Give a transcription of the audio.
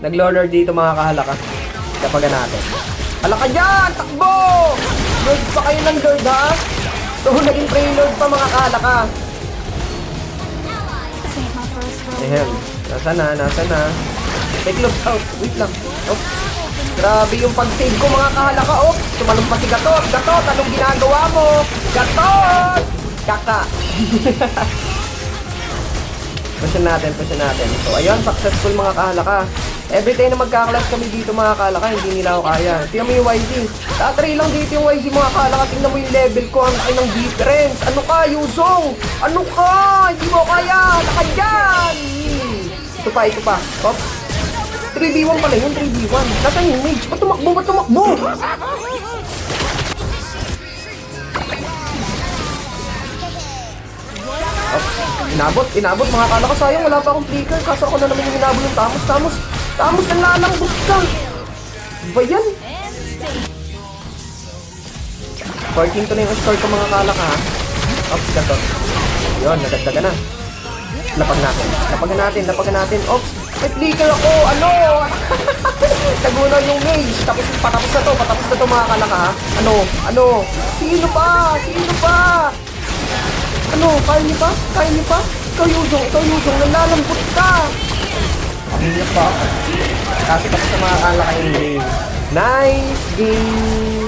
Nag-lord dito mga kahalaka. Kapag natin. Halaka dyan! Takbo! Lord pa kayo ng lord ha? So naging pre-lord pa mga kahalaka. Ahem. Nasa na? Take looks out. Wait lang. Oops. Grabe yung pag-save ko mga kahalaka. Oh, tumalong pa si Gatot. Gatot, anong ginagawa mo? Gatot! Kaka. Pushin natin. So, ayun, successful mga kahalaka. Every time na magkaklas kami dito mga kahalaka, hindi nila ako kaya. Tingnan mo yung YG. Tatry lang dito yung YG mga kahalaka. Tingnan mo yung level ko. Ang laki ng difference. Ano ka, Yuzong? Ano ka? Hindi mo kaya. Naka dyan. Ito pa. Hop. 3v1 pala yun, 3v1. Nasaan yung mage? Ba't tumakbo? Inabot mga kalaka. Sayang, wala pa akong flicker. Kaso ako na naman yung inabot ng Tamos, nalalambot ka. Ba yan? 14 to na yung score ko mga kalaka ha. Ops, Gatot. Yun, nadagdagan na. Lapagan natin. Ops, may flicker ako. Ano? Nagunan yung mage. Tapos patapos na to mga kalaka ha. Ano? Sino pa? Ano? Kaya niyo pa? Ikaw Yuzong, nalalambot ka. Pamilya pa ako. Kasi tapos sa mga kalaka yung game. Nice game.